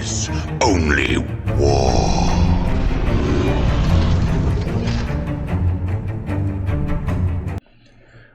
is only war.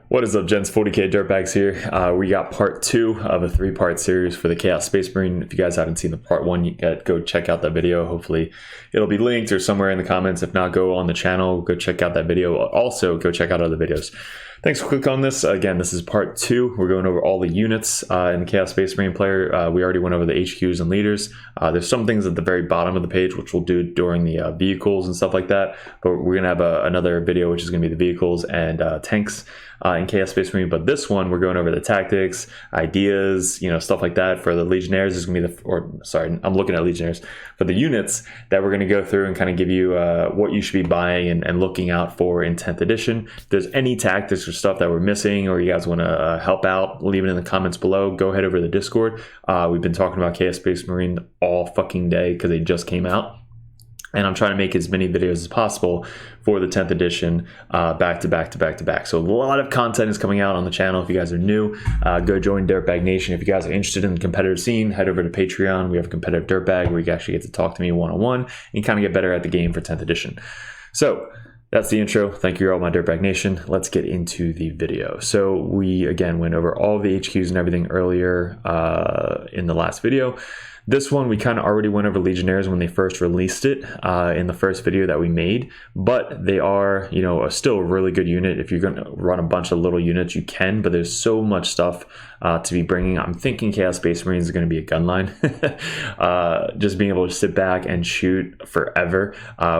What is up, gents? 40k Dirtbags here. We got part 2 of a 3-part series for the Chaos Space Marine. If you guys haven't seen the part 1, you gotta go check out that video. Hopefully it'll be linked or somewhere in the comments. If not, go on the channel, go check out that video. Also, go check out other videos. Thanks for clicking on this. Again, this is part 2. We're going over all the units in the Chaos Space Marine player. We already went over the HQs and leaders. There's some things at the very bottom of the page, which we'll do during the vehicles and stuff like that. But we're going to have another video, which is going to be the vehicles and tanks in Chaos Space Marine. But this one, we're going over the tactics, ideas, stuff like that. For the Legionnaires, is going to be I'm looking at Legionnaires. For the units that we're going to go through and kind of give you what you should be buying and looking out for in 10th edition. If there's any tactics or stuff that we're missing, or you guys want to help out, leave it in the comments below. Go head over to the Discord. We've been talking about Chaos Space Marine all fucking day because they just came out. And I'm trying to make as many videos as possible for the 10th edition, back to back. So a lot of content is coming out on the channel. If you guys are new, go join Dirtbag Nation. If you guys are interested in the competitive scene, head over to Patreon. We have a competitive Dirtbag where you actually get to talk to me one-on-one and kind of get better at the game for 10th edition. So that's the intro. Thank you all, my Dirtbag Nation. Let's get into the video. So we, again, went over all the HQs and everything earlier in the last video. This one, we kind of already went over Legionnaires when they first released it in the first video that we made, but they are, still a really good unit. If you're going to run a bunch of little units, you can, but there's so much stuff to be bringing. I'm thinking Chaos Space Marines is going to be a gun line. Just being able to sit back and shoot forever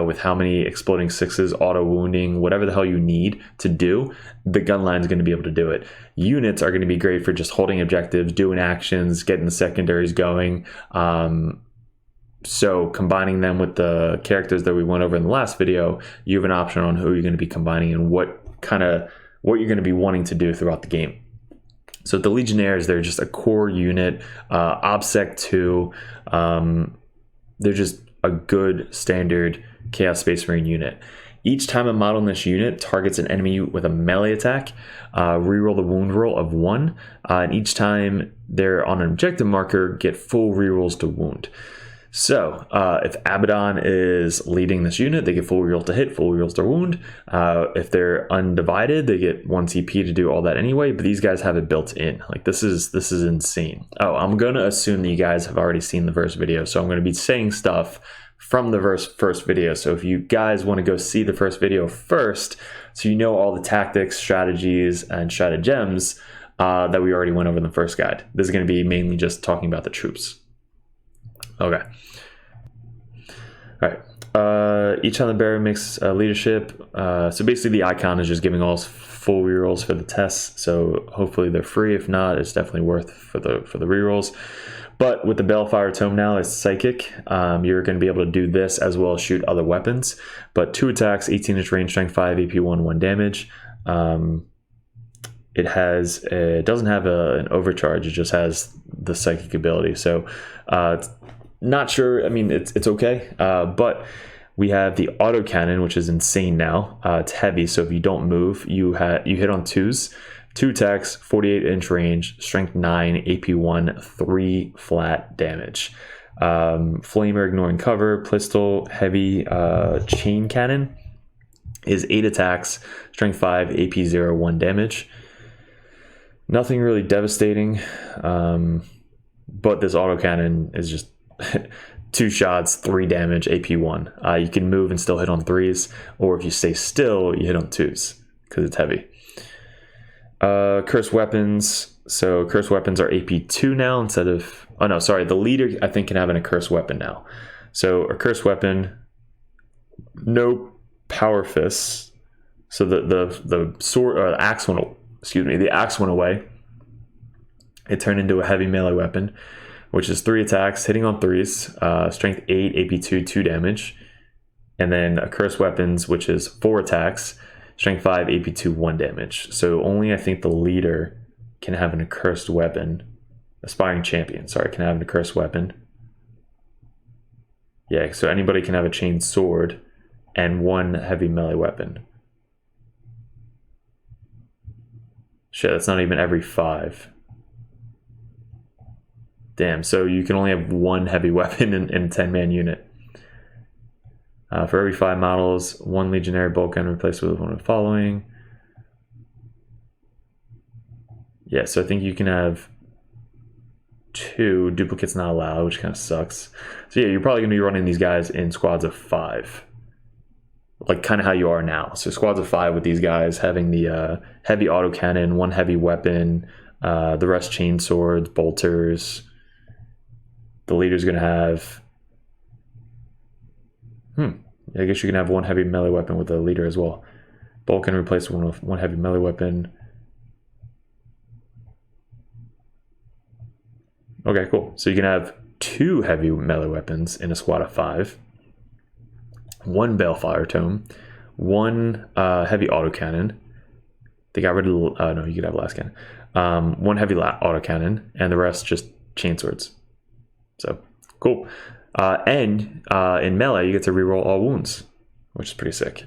with how many exploding sixes, auto wounding, whatever the hell you need to do, the gun line is going to be able to do it. Units are going to be great for just holding objectives, doing actions, getting the secondaries going. So combining them with the characters that we went over in the last video, you have an option on who you're going to be combining and what you're going to be wanting to do throughout the game. So the Legionnaires, they're just a core unit. OBSEC 2, they're just a good standard Chaos Space Marine unit. Each time a model in this unit targets an enemy with a melee attack, reroll the wound roll of 1, and each time they're on an objective marker, get full rerolls to wound. So if Abaddon is leading this unit, they get full reroll to hit, full rerolls to wound. If they're undivided, they get 1 CP to do all that anyway, but these guys have it built in. Like, this is insane. Oh, I'm going to assume that you guys have already seen the first video, so I'm going to be saying stuff from the first video. So if you guys want to go see the first video first, so you know all the tactics, strategies, and stratagems that we already went over in the first guide. This is going to be mainly just talking about the troops. Okay. All right. Each on the bearer makes leadership. So basically the icon is just giving all full rerolls for the tests. So hopefully they're free. If not, it's definitely worth for the rerolls. But with the Balefire Tome now, it's psychic. You're going to be able to do this as well as shoot other weapons. But 2 attacks, 18-inch range, strength 5, AP 1, 1 damage. It doesn't have an overcharge. It just has the psychic ability. So not sure. I mean, it's okay. But we have the autocannon, which is insane now. It's heavy, so if you don't move, you hit on 2s. 2 attacks, 48-inch range, strength 9, AP 1, 3 flat damage. Flamer ignoring cover, pistol, heavy chain cannon is 8 attacks, strength 5, AP 0, 1 damage. Nothing really devastating, but this autocannon is just 2 shots, 3 damage, AP 1. You can move and still hit on 3s, or if you stay still, you hit on 2s because it's heavy. Cursed weapons. So cursed weapons are AP 2 now instead of... Oh no, sorry. The leader, I think, can have an accursed weapon now. So a cursed weapon, no power fists. So the sword or the axe went. The axe went away. It turned into a heavy melee weapon, which is 3 attacks, hitting on 3s, strength 8, AP 2, 2 damage, and then accursed weapons, which is 4 attacks. Strength 5, AP 2, 1 damage. So only, I think, the leader can have an accursed weapon. Aspiring champion, sorry, can have an accursed weapon. Yeah, so anybody can have a chain sword and 1 heavy melee weapon. Shit, that's not even every 5. Damn, so you can only have one heavy weapon in a 10-man unit. For every 5 models, 1 legionnaire bolt gun replaced with one of the following. Yeah, so I think you can have 2. Duplicates not allowed, which kind of sucks. So yeah, you're probably going to be running these guys in squads of 5. Like kind of how you are now. So squads of 5 with these guys having the heavy autocannon, 1 heavy weapon, the rest chain swords, bolters. The leader's going to have... I guess you can have 1 heavy melee weapon with the leader as well. Bolt can replace one heavy melee weapon. Okay, cool. So you can have 2 heavy melee weapons in a squad of 5. 1 balefire tome. 1 heavy autocannon. They got rid of no, you could have last cannon. 1 heavy autocannon, and the rest just chainswords. So cool. And in melee, you get to reroll all wounds, which is pretty sick.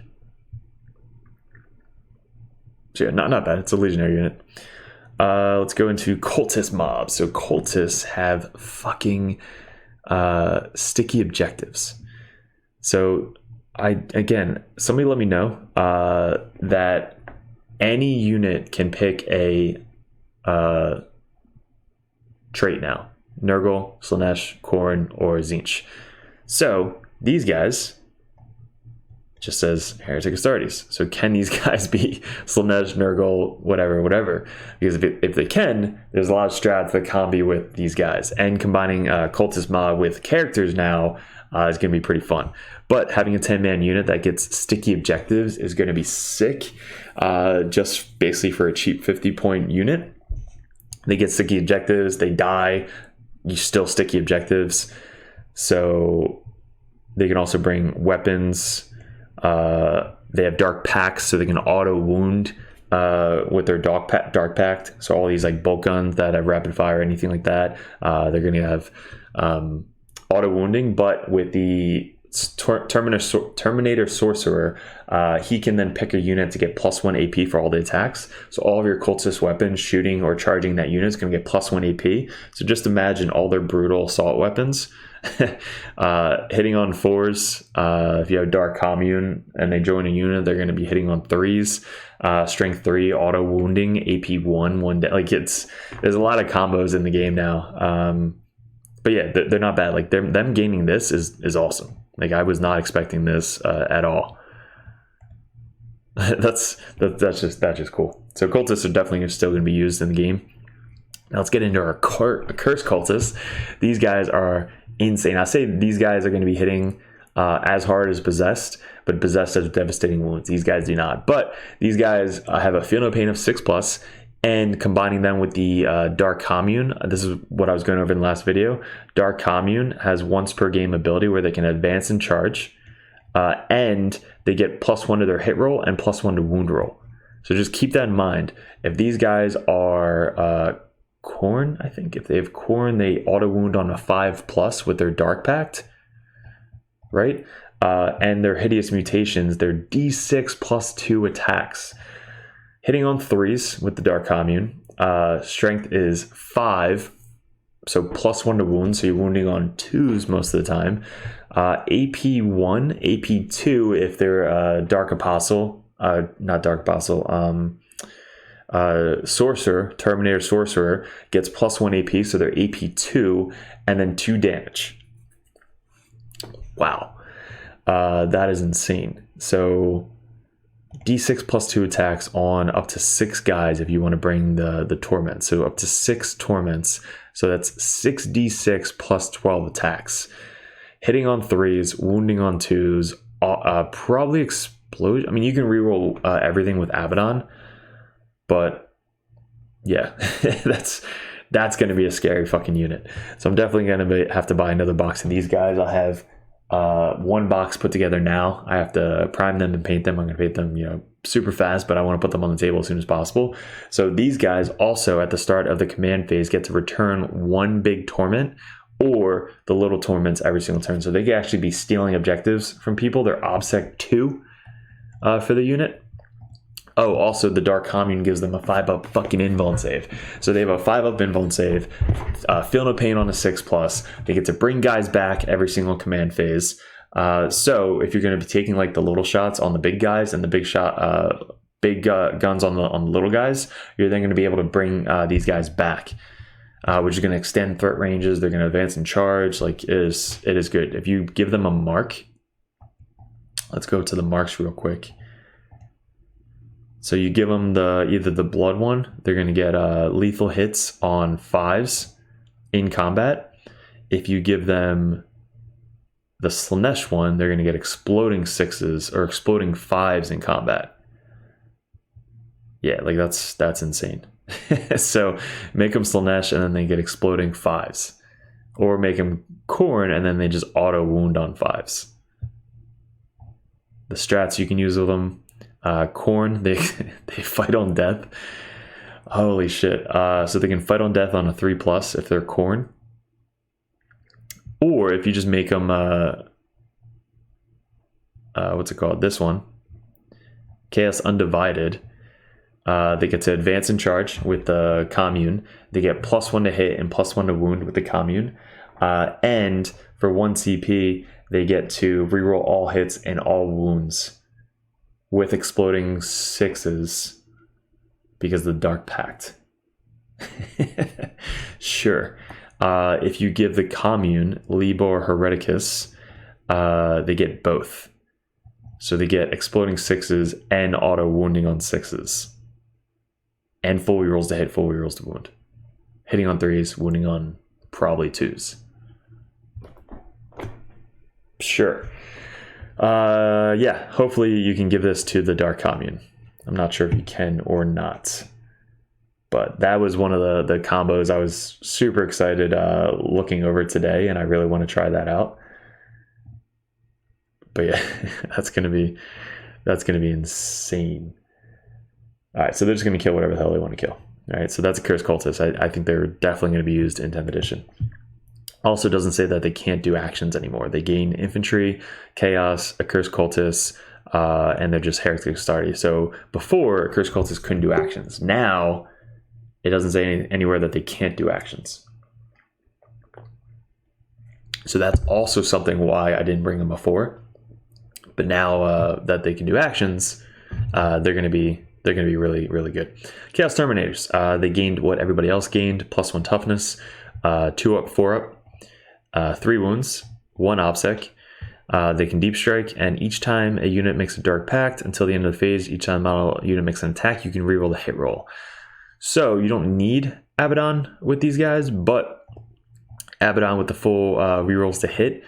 So yeah, not bad. It's a legionnaire unit. Let's go into cultist mobs. So cultists have fucking sticky objectives. So again, somebody let me know that any unit can pick a trait now. Nurgle, Slaanesh, Coen, or Jentzsch. So these guys just says Heretic Astartes. So can these guys be Slaanesh, Nurgle, whatever? Because if they can, there's a lot of strats that combi with these guys. And combining cultist mob with characters now is going to be pretty fun. But having a 10-man unit that gets sticky objectives is going to be sick. Just basically for a cheap 50-point unit. They get sticky objectives, they die, you still sticky objectives. So they can also bring weapons. They have dark packs, so they can auto wound with their dark pact. So all these like bolt guns that have rapid fire or anything like that, they're going to have auto wounding. But with the Terminator Sorcerer, he can then pick a unit to get +1 AP for all the attacks. So all of your cultist weapons shooting or charging that unit is going to get +1 AP. So just imagine all their brutal assault weapons hitting on 4s. If you have Dark Commune and they join a unit, they're going to be hitting on 3s. Strength 3, auto wounding, AP 1 day. Like there's a lot of combos in the game now. But yeah, they're not bad. Like them gaining this is awesome. Like I was not expecting this at all. that's just cool. So cultists are definitely still going to be used in the game. Now let's get into our curse cultists. These guys are insane. I say these guys are going to be hitting as hard as possessed, but possessed has devastating wounds. These guys do not. But these guys have a feel no pain of 6+. And combining them with the Dark Commune, this is what I was going over in the last video. Dark Commune has once per game ability where they can advance and charge, and they get +1 to their hit roll and +1 to wound roll. So just keep that in mind. If these guys are Corn, I think if they have Corn, they auto wound on a 5+ with their Dark Pact, right? And their Hideous Mutations, they're D6 +2 attacks. Hitting on 3s with the Dark Commune. Strength is 5, so +1 to wound, so you're wounding on 2s most of the time. AP 1, AP 2 if they're Dark Apostle, not Dark Apostle, Sorcerer, Terminator Sorcerer gets +1 AP, so they're AP 2, and then 2 damage. Wow, that is insane. So D6 +2 attacks on up to 6 guys if you want to bring the torment. So up to 6 torments. So that's 6d6 +12 attacks. Hitting on 3s, wounding on 2s, probably explode. I mean, you can reroll everything with Abaddon, but yeah, that's going to be a scary fucking unit. So I'm definitely going to have to buy another box of these guys. I'll have 1 box put together now. I have to prime them and paint them. I'm going to paint them, super fast, but I want to put them on the table as soon as possible. So these guys also at the start of the command phase get to return 1 big torment or the little torments every single turn. So they can actually be stealing objectives from people. They're OBSEC 2 for the unit. Oh, also the Dark Commune gives them a 5-up fucking invuln save. So they have a 5-up invuln save, feel no pain on a 6+. They get to bring guys back every single command phase. So if you're going to be taking like the little shots on the big guys and the big guns on the little guys, you're then going to be able to bring these guys back, which is going to extend threat ranges. They're going to advance and charge. Like it is good. If you give them a mark, let's go to the marks real quick. So you give them either the blood one, they're going to get lethal hits on 5s in combat. If you give them the Slaanesh one, they're going to get exploding 6s or exploding 5s in combat. Yeah, like that's insane. So make them Slaanesh and then they get exploding 5s. Or make them Khorne and then they just auto wound on 5s. The strats you can use with them. Khorne, they fight on death. Holy shit. So they can fight on death on a 3+ if they're Khorne. Or if you just make them, what's it called? This one. Chaos Undivided. They get to advance and charge with the Commune. They get +1 to hit and +1 to wound with the Commune. And for 1 CP, they get to reroll all hits and all wounds with exploding 6s because of the Dark Pact. Sure. If you give the Commune Libor Hereticus, they get both. So they get exploding 6s and auto wounding on 6s. And full rerolls to hit, full rerolls to wound. Hitting on 3s, wounding on probably 2s. Sure. Yeah, hopefully you can give this to the Dark Commune. I'm not sure if you can or not. But that was one of the combos I was super excited looking over today, and I really want to try that out. But yeah, that's gonna be insane. All right, so they're just gonna kill whatever the hell they want to kill. All right, so that's a Cursed Cultist. I think they're definitely going to be used in 10th edition. Also doesn't say that they can't do actions anymore. They gain infantry, chaos, a Cursed Cultist, and they're just heretic starty. So before, a Cursed Cultist couldn't do actions. Now, it doesn't say anywhere that they can't do actions. So that's also something why I didn't bring them before. But now that they can do actions, they're going to be really, really good. Chaos Terminators. They gained what everybody else gained: +1 toughness, 2-up, 4-up, 3 wounds, 1 obsec. They can deep strike, and each time a unit makes a Dark Pact until the end of the phase, each time a model unit makes an attack, you can reroll the hit roll. So you don't need Abaddon with these guys, but Abaddon with the full rerolls to hit.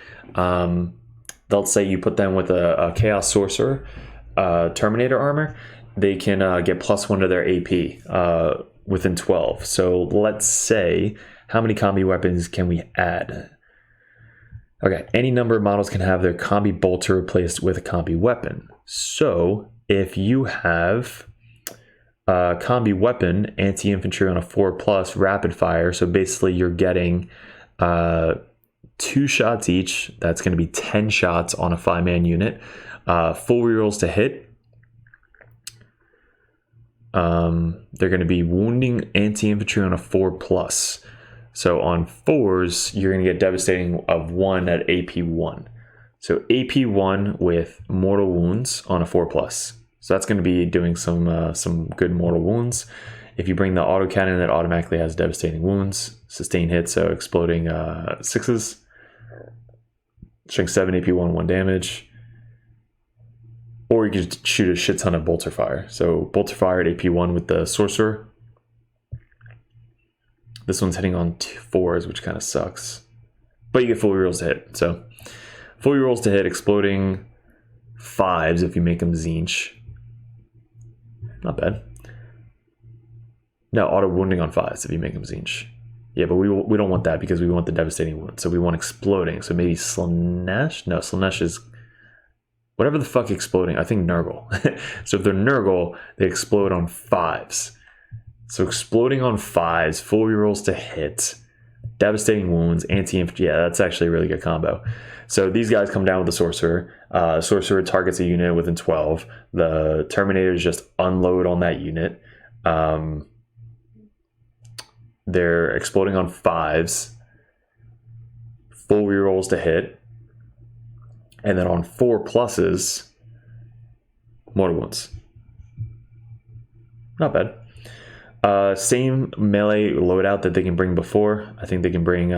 They'll say you put them with a Chaos Sorcerer, Terminator armor. They can get +1 to their AP within 12. So let's say, how many combi weapons can we add? Okay, any number of models can have their combi bolter replaced with a combi weapon. So if you have a combi weapon, anti-infantry on a 4+, rapid fire, so basically you're getting 2 shots each. That's going to be 10 shots on a 5-man unit. Full rerolls to hit. They're going to be wounding anti-infantry on a 4+. So on 4s, you're going to get devastating of 1 at AP1. So AP1 with mortal wounds on a 4+. So that's going to be doing some good mortal wounds. If you bring the autocannon, that automatically has devastating wounds, sustain hits, so exploding 6s. Strength 7, AP1, 1 damage. Or you can just shoot a shit ton of bolter fire. So bolter fire at AP1 with the sorcerer. This one's hitting on 4s, which kind of sucks. But you get full rerolls to hit. So full rerolls to hit, exploding 5s if you make them Jentzsch. Not bad. No, auto wounding on 5s if you make them Jentzsch. Yeah, but we don't want that because we want the devastating wound. So we want exploding. So maybe Slaanesh? No, Slaanesh is whatever the fuck exploding. I think Nurgle. So if they're Nurgle, they explode on 5s. So exploding on 5s, full rerolls to hit, devastating wounds, anti-infantry. Yeah, that's actually a really good combo. So these guys come down with the sorcerer. Sorcerer targets a unit within 12. The terminators just unload on that unit. They're exploding on 5s. Full rerolls to hit. And then on 4 pluses, mortal wounds. Not bad. Same melee loadout that they can bring before. I think they can bring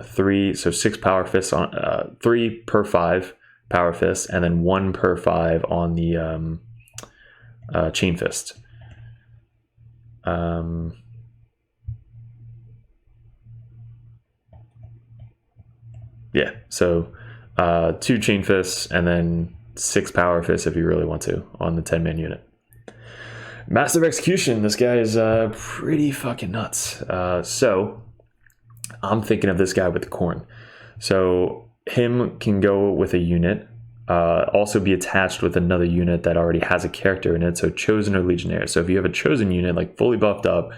3, so 6 power fists on 3 per 5 power fists, and then 1 per 5 on the chain fist. Yeah, so 2 chain fists and then 6 power fists if you really want to on the 10-man unit. Massive execution. This guy is pretty fucking nuts. So I'm thinking of this guy with the corn. So him can go with a unit, also be attached with another unit that already has a character in it. So chosen or legionnaire. So if you have a chosen unit, like fully buffed up,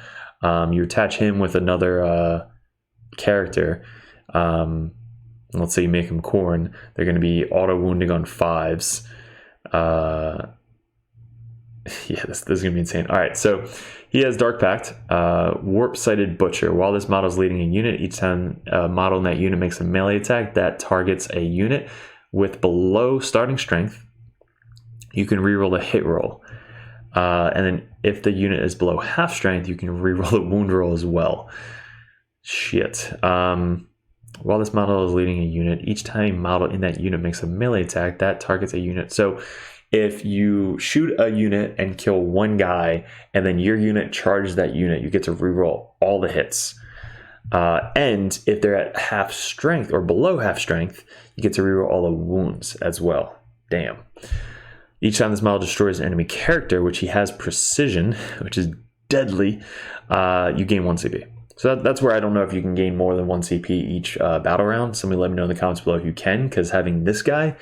you attach him with another character. Let's say you make him corn. They're going to be auto wounding on 5s. Yeah, this is going to be insane. All right, so he has Dark Pact, Warp-Sighted Butcher. While this model is leading a unit, each time a model in that unit makes a melee attack that targets a unit with below starting strength, you can reroll a hit roll. And then if the unit is below half strength, you can reroll a wound roll as well. Shit. While this model is leading a unit, each time a model in that unit makes a melee attack that targets a unit. So if you shoot a unit and kill one guy, and then your unit charges that unit, you get to reroll all the hits. And if they're at half strength or below half strength, you get to reroll all the wounds as well. Damn. Each time this model destroys an enemy character, which he has precision, which is deadly, you gain 1 CP. So that's where I don't know if you can gain more than 1 CP each battle round. Somebody let me know in the comments below if you can, because having this guy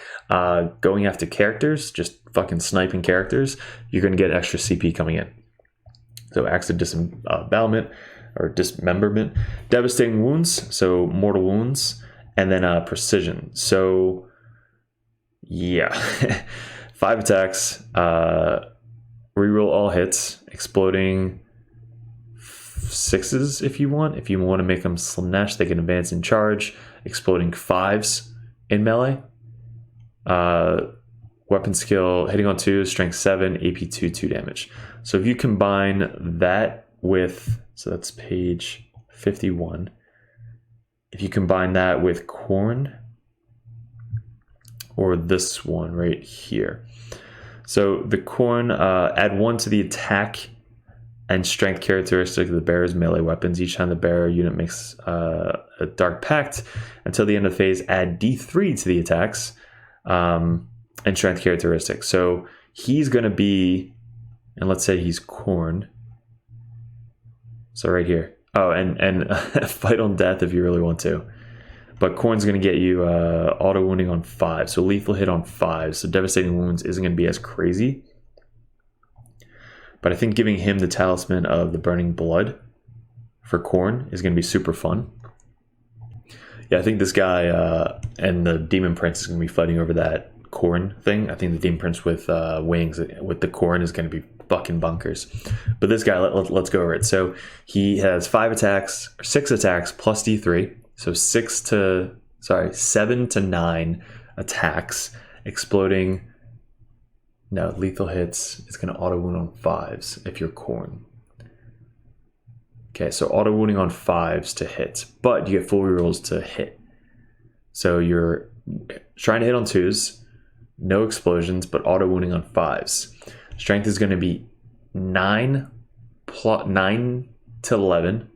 going after characters, just fucking sniping characters, you're going to get extra CP coming in. So acts of disembowelment or dismemberment, devastating wounds, so mortal wounds, and then precision. So yeah, 5 attacks, reroll all hits, exploding 6s if you want. If you want to make them slash, they can advance in charge, exploding 5s in melee. Weapon skill, hitting on 2, strength 7, AP 2 damage. So if you combine that with, so that's page 51. If you combine that with corn, or this one right here. So the corn, add 1 to the attack and strength characteristic of the bearer's melee weapons. Each time the bearer unit makes a Dark Pact until the end of the phase, add D3 to the attacks and strength characteristics. So he's going to be, and let's say he's corn. So right here. Oh, and fight on death if you really want to. But corn's going to get you auto wounding on 5. So lethal hit on 5. So devastating wounds isn't going to be as crazy. But I think giving him the talisman of the burning blood for corn is going to be super fun. Yeah, I think this guy and the demon prince is going to be fighting over that corn thing. I think the demon prince with wings with the corn is going to be fucking bunkers. But this guy, let's go over it. So he has 6 attacks plus D3. So 7 to 9 attacks, exploding. No, lethal hits. It's going to auto wound on 5s if you're corn. Okay, so auto wounding on 5s to hit, but you get full rerolls to hit. So you're trying to hit on 2s, no explosions, but auto wounding on 5s. Strength is going to be 9 to 11.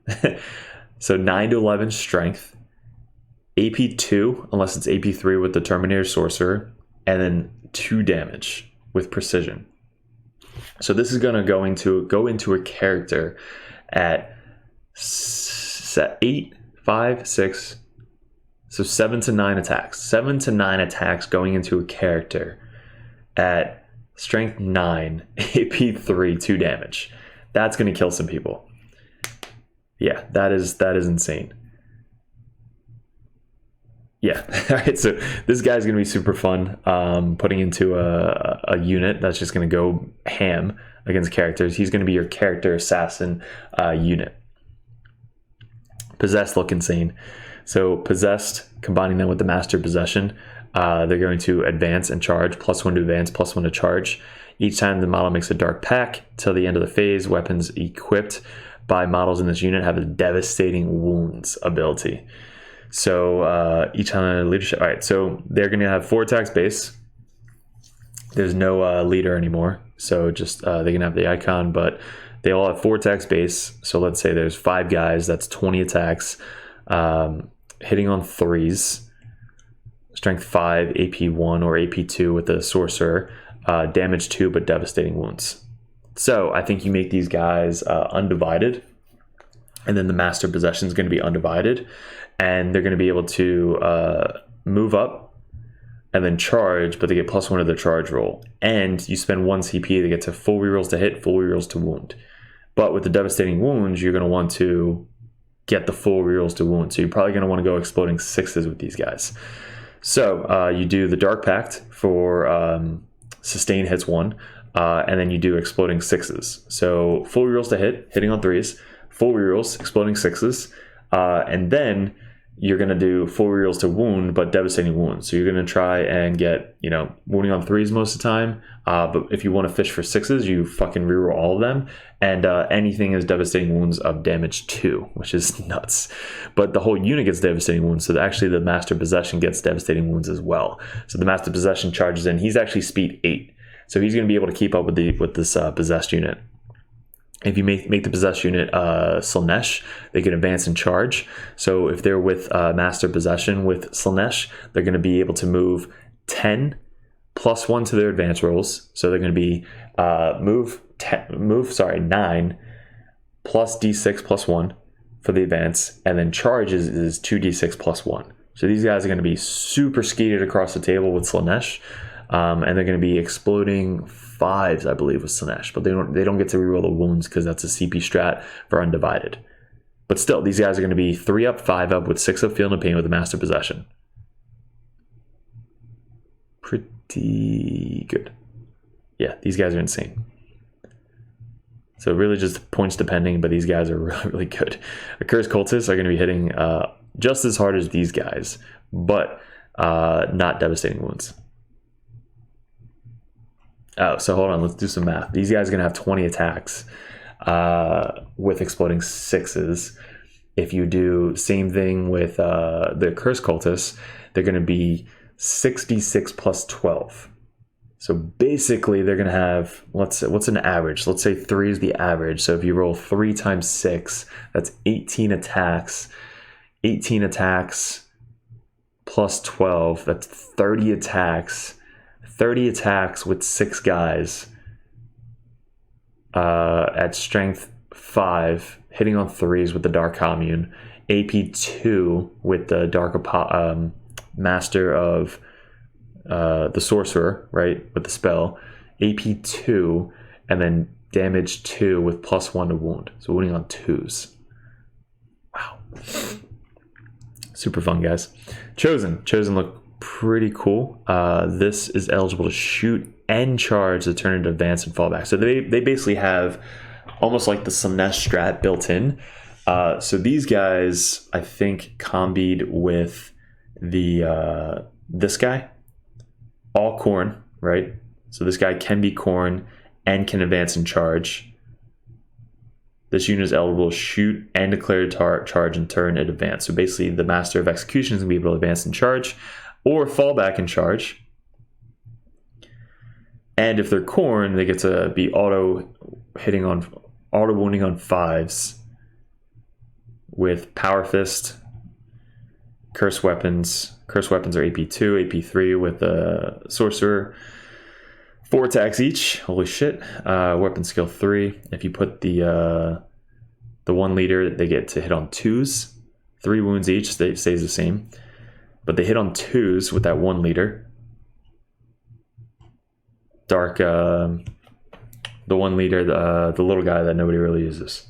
So 9 to 11 strength. AP 2, unless it's AP 3 with the Terminator Sorcerer, and then 2 damage with precision. So this is going to go into a character at 8, 5, 6, so 7 to 9 attacks. 7 to 9 attacks going into a character at strength 9, AP 3, 2 damage. That's going to kill some people. Yeah, that is insane. Yeah. All right. So this guy's going to be super fun. Putting into a unit that's just going to go ham against characters. He's going to be your character assassin unit. Possessed look insane. So possessed, combining them with the master possession, they're going to advance and charge, +1 to advance, +1 to charge. Each time the model makes a dark pack till the end of the phase, weapons equipped by models in this unit have a devastating wounds ability. So each time leadership. All right, so they're going to have 4 attacks base. There's no leader anymore, so just they can have the icon, but they all have 4 attacks base. So let's say there's 5 guys. That's 20 attacks, hitting on 3s. Strength 5, AP 1 or AP 2 with the sorcerer. Damage 2, but devastating wounds. So I think you make these guys undivided, and then the master possession is going to be undivided, and they're going to be able to move up and then charge, but they get +1 to their charge roll. And you spend 1 CP, they get to full rerolls to hit, full rerolls to wound. But with the devastating wounds, you're going to want to get the full rerolls to wound. So you're probably going to want to go exploding 6s with these guys. So you do the Dark Pact for sustain hits 1, and then you do exploding 6s. So full rerolls to hit, hitting on 3s, full rerolls, exploding 6s, and then you're going to do full rerolls to wound, but devastating wounds. So you're going to try and get, wounding on 3s most of the time. But if you want to fish for 6s, you fucking reroll all of them. And anything is devastating wounds of damage 2, which is nuts. But the whole unit gets devastating wounds. So actually the master possession gets devastating wounds as well. So the master possession charges in. He's actually speed 8. So he's going to be able to keep up with this possessed unit. If you make the possessed unit Slaanesh, they can advance and charge. So if they're with master possession with Slaanesh, they're going to be able to move 10 +1 to their advance rolls. So they're going to be move 9 plus d6 +1 for the advance, and then charge is 2d6 +1. So these guys are going to be super skeeted across the table with Slaanesh, and they're going to be exploding 5s, I believe, with Slaanesh, but they don't get to reroll the wounds because that's a CP strat for undivided. But still, these guys are going to be 3 up, 5 up with 6 up field and pain with the master possession. Pretty good. Yeah, these guys are insane. So really just points depending, but these guys are really, really good. Accursed cultists are going to be hitting just as hard as these guys, but not devastating wounds. Oh, so hold on, let's do some math. These guys are going to have 20 attacks with exploding 6s. If you do same thing with the Accursed cultists, they're going to be 66 + 12. So basically they're going to have, what's an average? Let's say 3 is the average. So if you roll 3 times 6, that's 18 attacks. 18 attacks plus 12, that's 30 attacks. 30 attacks with 6 guys at strength 5, hitting on 3s with the Dark Commune, AP 2 with the Dark Master of the Sorcerer, right, with the spell, AP 2, and then damage 2 with +1 to wound. So wounding on 2s. Wow. Super fun, guys. Chosen look pretty cool. This is eligible to shoot and charge the turn into advance and fall back. So they basically have almost like the Slaanesh strat built in. So these guys, I think, combied with the this guy, all corn, right? So this guy can be corn and can advance and charge. This unit is eligible to shoot and declare charge and turn and advance. So basically the Master of Execution is going to be able to advance and charge, or fall back and charge. And if they're corn, they get to be auto wounding on 5s with Power Fist, Curse weapons. Curse weapons are AP 2, AP 3 with the Sorcerer. 4 attacks each. Holy shit. Weapon skill 3. If you put the 1 leader, they get to hit on 2s. 3 wounds each. Stays the same. But they hit on 2s with that 1 leader. Dark, the 1 leader, the little guy that nobody really uses.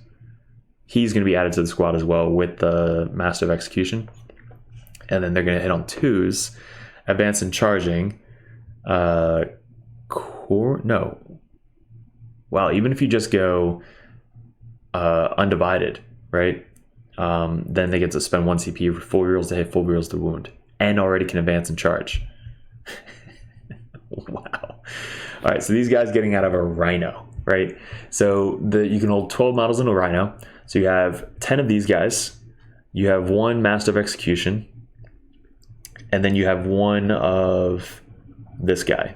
He's going to be added to the squad as well with the Master of Execution. and then they're going to hit on 2s, advance and charging. No. Wow, even if you just go undivided, right? Then they get to spend 1 CP for 4 rerolls to hit, 4 rerolls to wound, and already can advance and charge. Wow. All right, so these guys getting out of a rhino, right? So you can hold 12 models in a rhino. So you have 10 of these guys. You have 1 Master of Execution, and then you have 1 of this guy.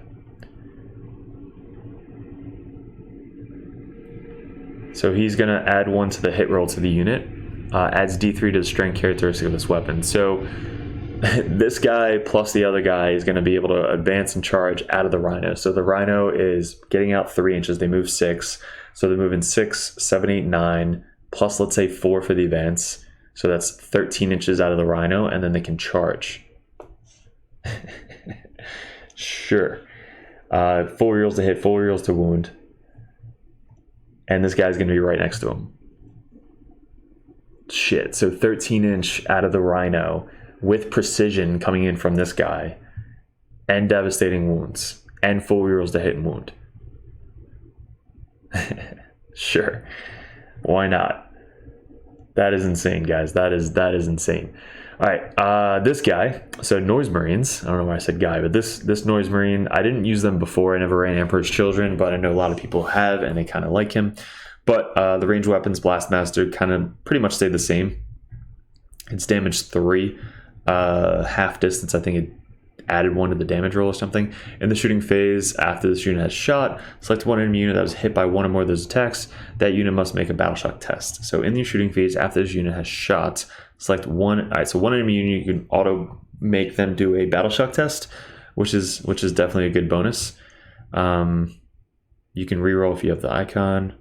So he's going to add 1 to the hit roll to the unit. Adds D3 to the strength characteristic of this weapon. So this guy plus the other guy is going to be able to advance and charge out of the rhino. So the rhino is getting out 3 inches. They move 6. So they're moving 6, 7, 8, 9, plus let's say 4 for the advance. So that's 13 inches out of the rhino, and then they can charge. Sure. 4 rerolls to hit, 4 rerolls to wound. And this guy's going to be right next to him. Shit. So 13 inch out of the rhino with precision coming in from this guy, and devastating wounds, and 4 rerolls to hit and wound. Sure. Why not? That is insane, guys. That is insane. All right, this guy. So Noise Marines. I don't know why I said guy, but this Noise Marine. I didn't use them before. I never ran Emperor's Children, but I know a lot of people have, and they kind of like him. But the ranged weapons Blastmaster kind of pretty much stayed the same. It's damage 3, half distance. I think it added 1 to the damage roll or something. In the shooting phase, after this unit has shot, select 1 enemy unit that was hit by 1 or more of those attacks. That unit must make a battle shock test. So in the shooting phase, after this unit has shot, select 1. All right, so 1 enemy unit, you can auto make them do a battle shock test, which is definitely a good bonus. You can reroll if you have the icon.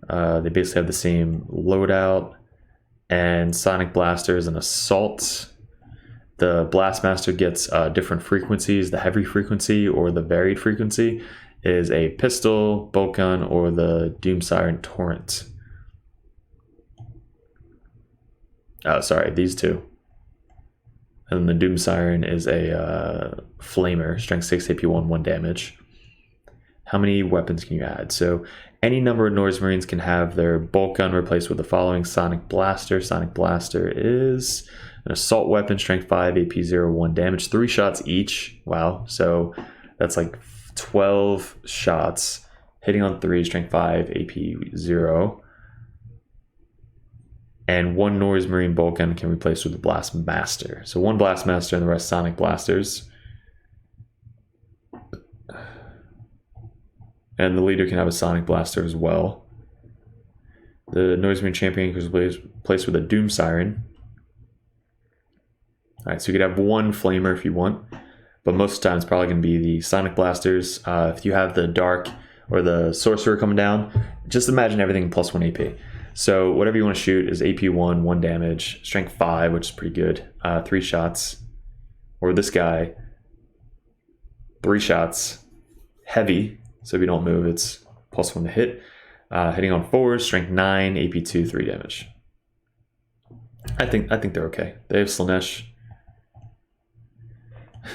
They basically have the same loadout, and Sonic Blasters and Assault. The Blastmaster gets different frequencies. The heavy frequency or the varied frequency is a pistol, bolt gun, or the Doom Siren Torrent. Oh, sorry, these 2. And then the Doom Siren is a Flamer, strength 6, AP 1, 1 damage. How many weapons can you add? So any number of Noise Marines can have their bolt gun replaced with the following: Sonic Blaster. Sonic Blaster is an assault weapon, strength 5, AP 0, 1 damage, 3 shots each. Wow. So that's like 12 shots, hitting on 3, strength 5, AP 0. And 1 Noise Marine bolt gun can replace with the Blastmaster. So 1 Blastmaster and the rest Sonic Blasters. And the leader can have a Sonic Blaster as well. The Noise Marine Champion is replaced with a Doom Siren. All right, so you could have 1 Flamer if you want, but most of the time it's probably going to be the Sonic Blasters. If you have the Dark or the Sorcerer coming down, just imagine everything plus 1 AP. So whatever you want to shoot is AP 1, 1 damage, strength 5, which is pretty good, 3 shots. Or this guy, 3 shots, heavy. So if you don't move, it's plus 1 to hit. Hitting on 4s, strength 9, AP 2, 3 damage. I think they're okay. They have Slaanesh.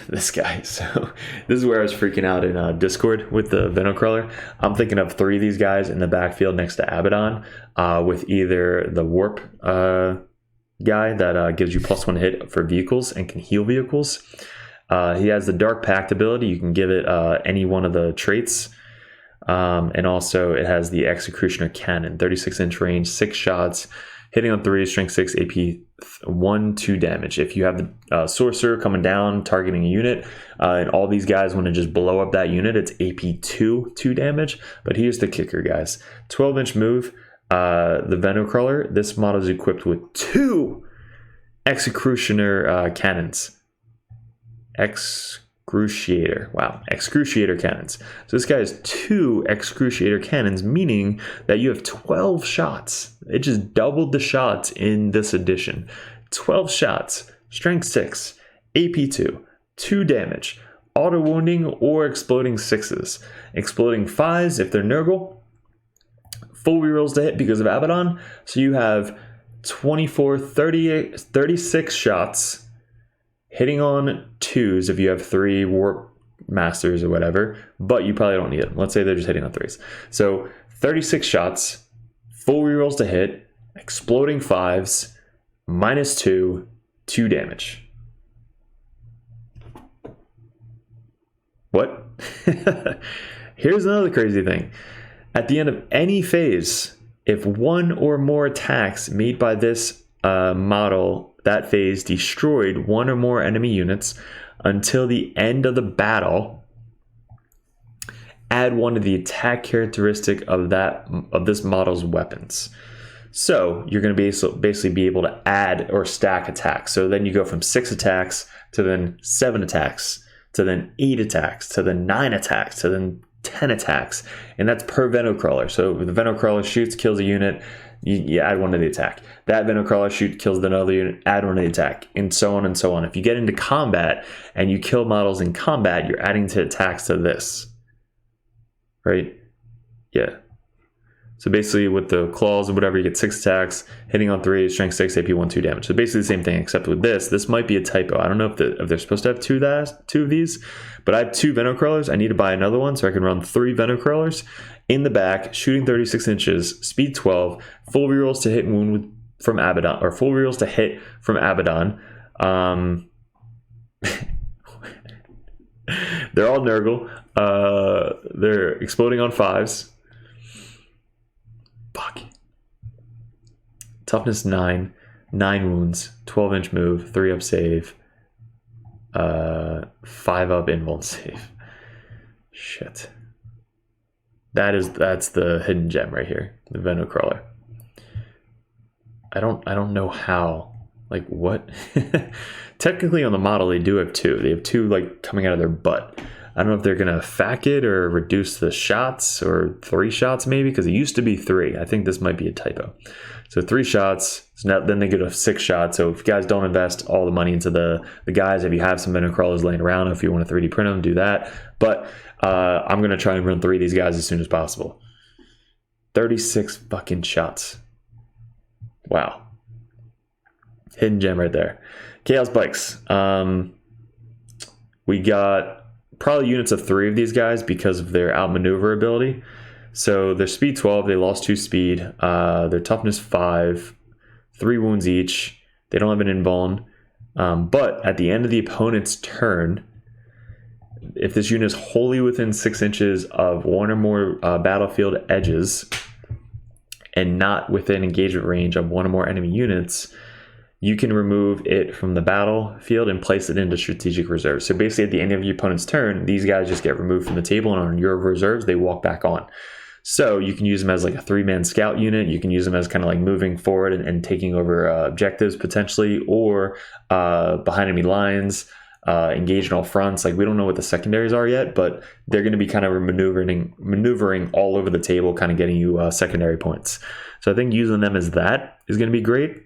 This guy. So this is where I was freaking out in Discord with the Venom Crawler. I'm thinking of 3 of these guys in the backfield next to Abaddon, with either the Warp guy that gives you plus 1 hit for vehicles and can heal vehicles. He has the Dark Pact ability. You can give it any one of the traits. And also it has the Executioner Cannon, 36-inch range, 6 shots, hitting on 3, strength 6, AP 1, 2 damage. If you have the Sorcerer coming down, targeting a unit, and all these guys want to just blow up that unit, it's AP 2, 2 damage. But here's the kicker, guys. 12-inch move, the Venom Crawler. This model is equipped with 2 Executioner cannons. Excruciator. Wow. Excruciator cannons. So this guy has 2 Excruciator cannons, meaning that you have 12 shots. It just doubled the shots in this edition. 12 shots, strength 6, AP 2, 2 damage, auto wounding or exploding 6s. Exploding 5s if they're Nurgle. Full rerolls to hit because of Abaddon. So you have 24, 38, 36 shots hitting on 2s if you have 3 warp masters or whatever, but you probably don't need them. Let's say they're just hitting on 3s. So 36 shots, full rerolls to hit, exploding 5s, -2, 2 damage. What? Here's another crazy thing. At the end of any phase, if 1 or more attacks made by this model that phase destroyed 1 or more enemy units until the end of the battle, add 1 to the attack characteristic of this model's weapons. So you're going to basically be able to add or stack attacks. So then you go from 6 attacks to then 7 attacks to then 8 attacks to then 9 attacks to then 10 attacks, and that's per Venocrawler. So if the Venocrawler shoots, kills a unit, you add 1 to the attack. That Venocrawler shoot kills another unit, add 1 to the attack, and so on and so on. If you get into combat and you kill models in combat, you're adding to attacks to this, right? Yeah. So basically with the claws or whatever, you get 6 attacks, hitting on 3, strength 6, AP 1, 2 damage. So basically the same thing, except with this might be a typo. I don't know if they're supposed to have 2 of these, but I have 2 Venocrawlers. I need to buy another one so I can run 3 Venocrawlers in the back, shooting 36 inches, speed 12, full rerolls to hit and wound from Abaddon, or full rerolls to hit from Abaddon. They're all Nurgle. They're exploding on 5s. Fuck. Toughness 9, 9 wounds, 12-inch move, 3-up save, 5-up invuln save. Shit. That's the hidden gem right here, the Venocrawler. I don't know how. Like what? Technically on the model they do have 2. They have 2 like coming out of their butt. I don't know if they're going to fact it or reduce the shots, or 3 shots maybe, because it used to be 3. I think this might be a typo. So 3 shots, so now, then they get a 6 shot. So if you guys don't invest all the money into the guys, if you have some Venocrawlers laying around, if you want to 3D print them, do that. But I'm going to try and run 3 of these guys as soon as possible. 36 fucking shots. Wow. Hidden gem right there. Chaos Bikes. We got probably units of 3 of these guys because of their outmaneuver ability. So their speed 12, they lost 2 speed. Their toughness 5, 3 wounds each. They don't have an invuln. But at the end of the opponent's turn, if this unit is wholly within 6 inches of 1 or more battlefield edges and not within engagement range of 1 or more enemy units, you can remove it from the battlefield and place it into strategic reserves. So basically at the end of your opponent's turn, these guys just get removed from the table, and on your reserves, they walk back on. So you can use them as like a 3-man scout unit. You can use them as kind of like moving forward and taking over objectives potentially, or behind enemy lines, engaged in all fronts. Like we don't know what the secondaries are yet, but they're going to be kind of maneuvering all over the table, kind of getting you secondary points. So I think using them as that is going to be great.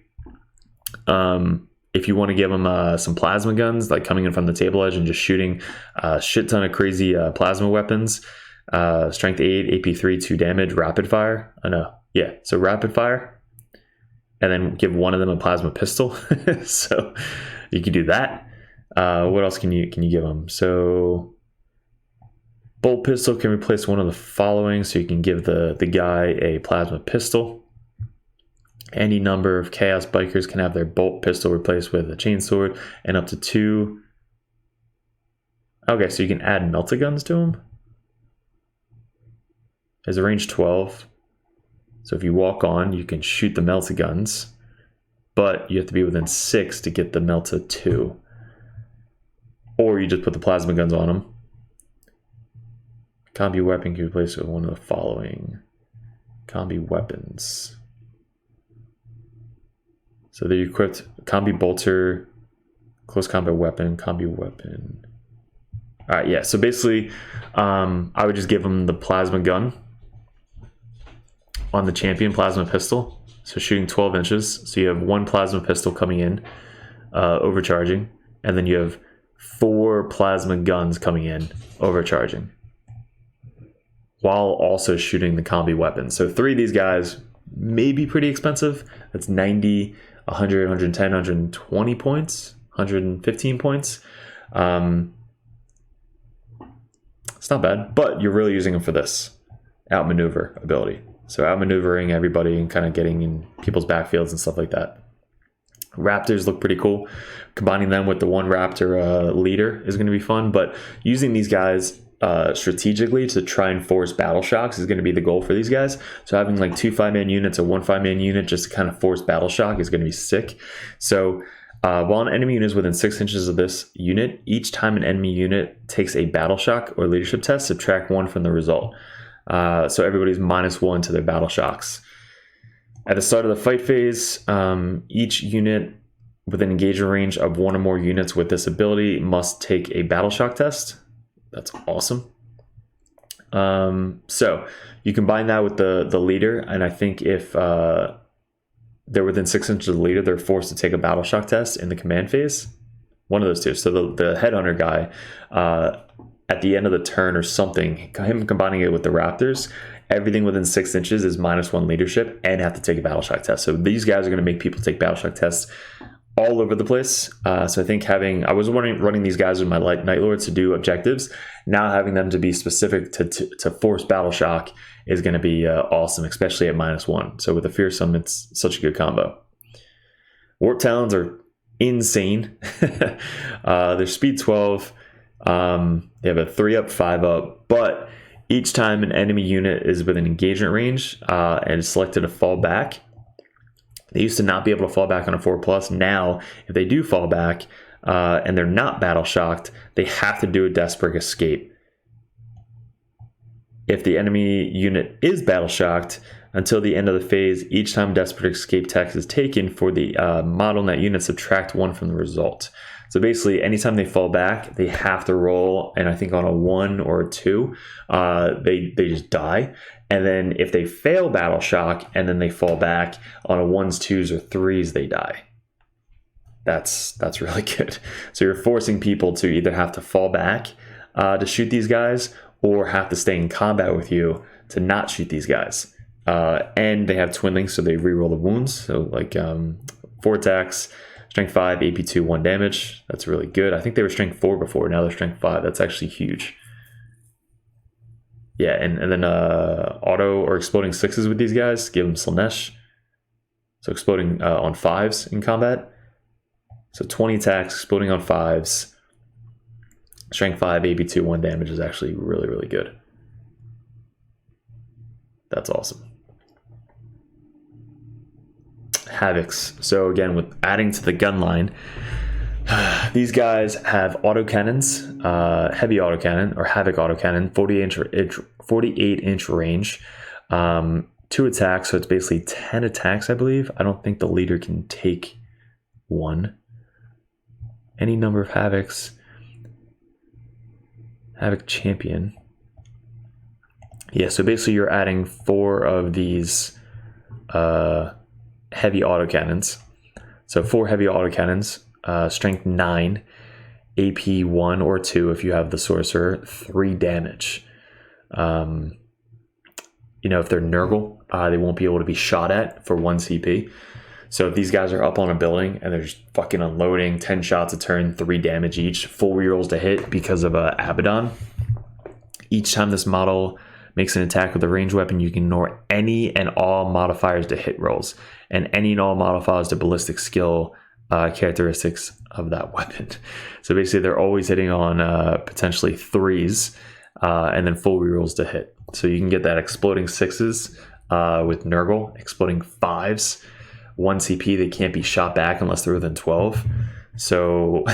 If you want to give them some plasma guns, like coming in from the table edge and just shooting a shit ton of crazy plasma weapons, strength 8, AP 3, 2 damage, rapid fire. So rapid fire, and then give one of them a plasma pistol. So you can do that. What else can you give them? So bolt pistol can replace one of the following. So you can give the guy a plasma pistol. Any number of Chaos Bikers can have their bolt pistol replaced with a chainsword, and up to 2. Okay, so you can add meltaguns to them. There's a range 12. So if you walk on, you can shoot the meltaguns, but you have to be within 6 to get the melta 2. Or you just put the plasma guns on them. Combi weapon can be replaced with one of the following. Combi weapons. So they're equipped combi bolter, close combat weapon, combi weapon. All right, yeah. So basically, I would just give them the plasma gun on the champion, plasma pistol. So shooting 12 inches. So you have 1 plasma pistol coming in, overcharging, and then you have 4 plasma guns coming in, overcharging, while also shooting the combi weapon. So 3 of these guys may be pretty expensive. That's 90. 100, 110, 120 points, 115 points. It's not bad, but you're really using them for this outmaneuver ability. So outmaneuvering everybody and kind of getting in people's backfields and stuff like that. Raptors look pretty cool. Combining them with the one Raptor leader is going to be fun, but using these guys strategically to try and force battle shocks is going to be the goal for these guys. So having like 2 5-man units or 1 5-man unit just to kind of force battle shock is going to be sick. So while an enemy unit is within 6 inches of this unit, each time an enemy unit takes a battle shock or leadership test, subtract 1 from the result. So everybody's -1 to their battle shocks. At the start of the fight phase, each unit within engagement range of 1 or more units with this ability must take a battle shock test. That's awesome. So you combine that with the leader, and I think if they're within 6 inches of the leader, they're forced to take a battle shock test in the command phase. One of those two. So the headhunter guy, at the end of the turn or something, him combining it with the Raptors, everything within 6 inches is -1 leadership and have to take a battle shock test. So these guys are going to make people take battle shock tests all over the place. So I think I was running these guys with my Night Lords to do objectives. Now having them to be specific to force battle shock is going to be awesome, especially at -1. So with the Fearsome, it's such a good combo. Warp Talons are insane. They're speed 12. They have a 3-up, 5-up, but each time an enemy unit is within engagement range and is selected to fall back, they used to not be able to fall back on a 4+. Now, if they do fall back and they're not battle shocked, they have to do a Desperate Escape. If the enemy unit is battle shocked, until the end of the phase, each time Desperate Escape text is taken for the model in that unit, subtract 1 from the result. So basically, anytime they fall back, they have to roll, and I think on a 1 or a 2, they just die. And then if they fail battle shock and then they fall back on a 1s, 2s, or 3s, they die. That's really good. So you're forcing people to either have to fall back to shoot these guys, or have to stay in combat with you to not shoot these guys. And they have twin links, so they reroll the wounds. So like 4 attacks, strength 5, AP2, 1 damage. That's really good. I think they were strength 4 before. Now they're strength 5. That's actually huge. Yeah, and then auto or exploding 6s with these guys. Give them Slaanesh. So exploding on 5s in combat. So 20 attacks, exploding on 5s. Strength 5, AP2, 1 damage is actually really, really good. That's awesome. Havocs. So again, with adding to the gun line, these guys have autocannons, heavy autocannon or Havoc autocannon, 48-inch range, 2 attacks, so it's basically 10 attacks, I believe. I don't think the leader can take 1. Any number of Havocs. Havoc champion. Yeah, so basically you're adding 4 of these heavy autocannons. So 4 heavy autocannons, strength 9, AP 1 or 2 if you have the sorcerer, 3 damage. If they're Nurgle, they won't be able to be shot at for 1 CP. So if these guys are up on a building and they're just fucking unloading, 10 shots a turn, 3 damage each, full rerolls to hit because of Abaddon. Each time this model makes an attack with a ranged weapon, you can ignore any and all modifiers to hit rolls and any and all modifiers to ballistic skill characteristics of that weapon. So basically they're always hitting on potentially 3s and then full rerolls to hit. So you can get that exploding 6s with Nurgle, exploding 5s, 1 CP, they can't be shot back unless they're within 12. So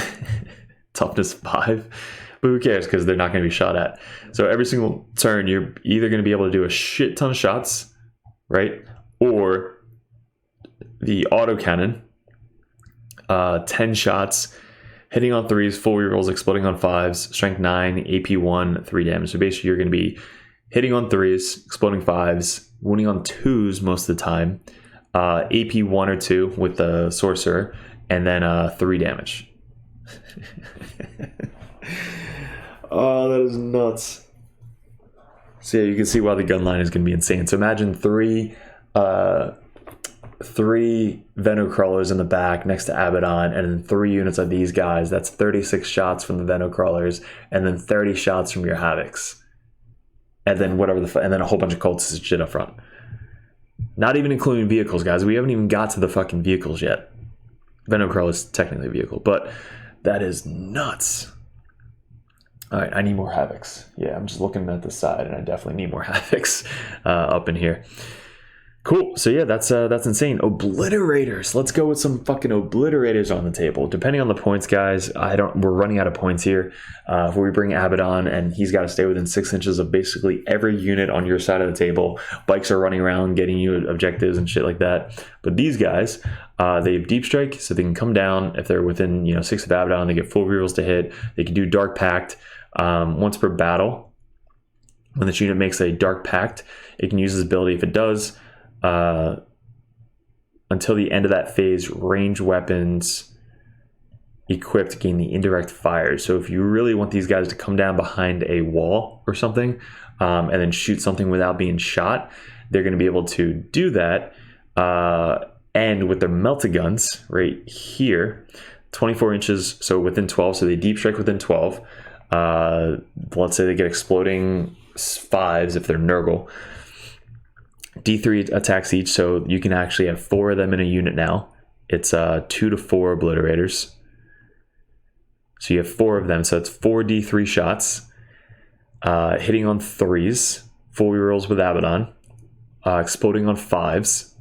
toughness 5. But who cares, because they're not going to be shot at. So every single turn, you're either going to be able to do a shit ton of shots, right? Or the autocannon, 10 shots, hitting on 3s, full rerolls, exploding on 5s, strength 9, AP 1, 3 damage. So basically you're going to be hitting on 3s, exploding 5s, wounding on 2s most of the time, AP 1 or 2 with the sorcerer, and then 3 damage. Oh, that is nuts. So yeah, you can see why the gun line is going to be insane. So imagine 3 3 Venom crawlers in the back next to Abaddon, and then 3 units of these guys. That's 36 shots from the Venom crawlers, and then 30 shots from your Havocs, and then and then a whole bunch of cultists and shit up front. Not even including vehicles, guys. We haven't even got to the fucking vehicles yet. Venom crawler is technically a vehicle, but that is nuts. All right, I need more Havocs. Yeah, I'm just looking at the side, and I definitely need more Havocs up in here. Cool. So yeah, that's insane. Obliterators. Let's go with some fucking obliterators on the table. Depending on the points, guys, we're running out of points here. If we bring Abaddon, and he's got to stay within 6 inches of basically every unit on your side of the table. Bikes are running around getting you objectives and shit like that. But these guys, they have deep strike, so they can come down if they're within 6 of Abaddon. They get full rerolls to hit. They can do dark pact once per battle. When this unit makes a dark pact, it can use this ability. If it does, until the end of that phase, range weapons equipped gain the indirect fire. So if you really want these guys to come down behind a wall or something, and then shoot something without being shot, they're going to be able to do that. And with their melta guns right here, 24 inches, so within 12, so they deep strike within 12. Let's say they get exploding 5s if they're Nurgle. D3 attacks each, so you can actually have 4 of them in a unit now. It's 2 to 4 obliterators. So you have 4 of them, so it's 4 D3 shots. Hitting on 3s, full rerolls with Abaddon. Exploding on 5s.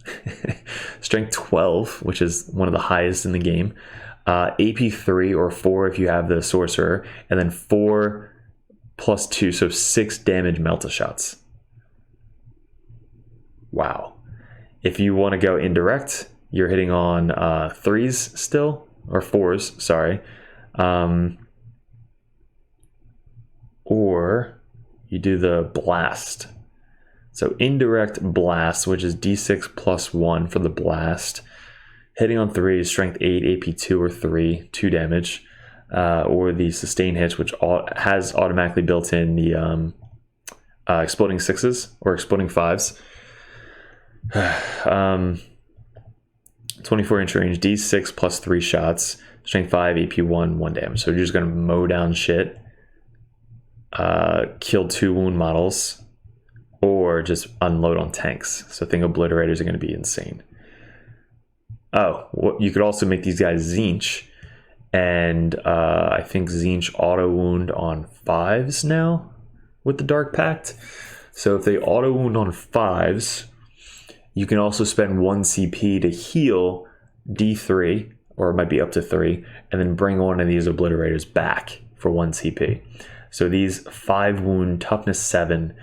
Strength 12, which is one of the highest in the game. AP 3 or 4 if you have the Sorcerer. And then 4 plus 2, so 6 damage melta shots. Wow. If you want to go indirect, you're hitting on 3s still, or 4s, sorry. Or you do the blast. So indirect blast, which is D6 plus 1 for the blast. Hitting on 3s, strength 8, AP 2 or 3, 2 damage. Or the sustain hits, which has automatically built in the exploding 6s or exploding 5s. 24 inch range, D6 plus 3 shots, strength 5, AP 1, 1 damage. So you're just going to mow down shit, kill 2 wound models, or just unload on tanks. So I think obliterators are going to be insane. Oh, you could also make these guys Jentzsch, and I think Jentzsch auto wound on 5s now with the Dark Pact. So if they auto wound on 5s, you can also spend 1 CP to heal D3, or it might be up to 3, and then bring one of these obliterators back for 1 CP. So these 5 wound, toughness 7,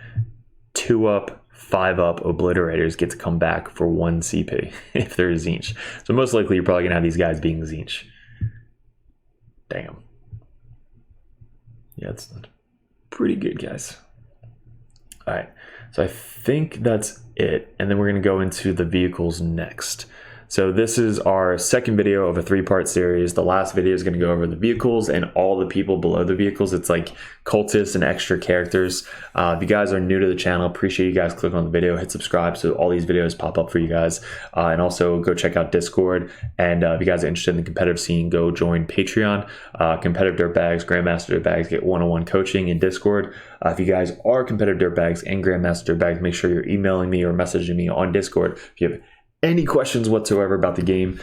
2 up, 5 up obliterators get to come back for 1 CP if they're Jentzsch. So most likely you're probably going to have these guys being Jentzsch. Damn. Yeah, it's pretty good, guys. All right, so I think that's it, and then we're going to go into the vehicles next. So this is our second video of a 3-part series. The last video is going to go over the vehicles and all the people below the vehicles. It's like cultists and extra characters. If you guys are new to the channel, appreciate you guys clicking on the video, hit subscribe so all these videos pop up for you guys. And also go check out Discord. And if you guys are interested in the competitive scene, go join Patreon. Competitive Dirtbags, Grandmaster Dirtbags get one-on-one coaching in Discord. If you guys are competitive Dirtbags and Grandmaster Dirtbags, make sure you're emailing me or messaging me on Discord. If you have any questions whatsoever about the game,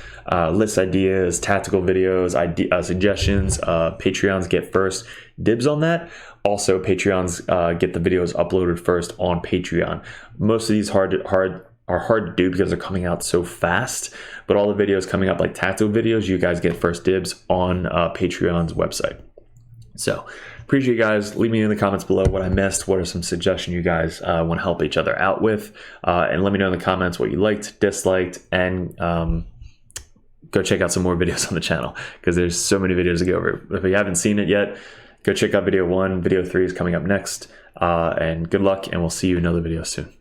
list ideas, tactical videos, suggestions, Patreons get first dibs on that. Also, Patreons get the videos uploaded first on Patreon. Most of these are hard to do because they're coming out so fast, but all the videos coming up like tactical videos, you guys get first dibs on Patreon's website. So appreciate you guys. Leave me in the comments below what I missed. What are some suggestions you guys want to help each other out with? And let me know in the comments what you liked, disliked, and go check out some more videos on the channel because there's so many videos to go over. If you haven't seen it yet, go check out video 1. Video 3 is coming up next. And good luck, and we'll see you in another video soon.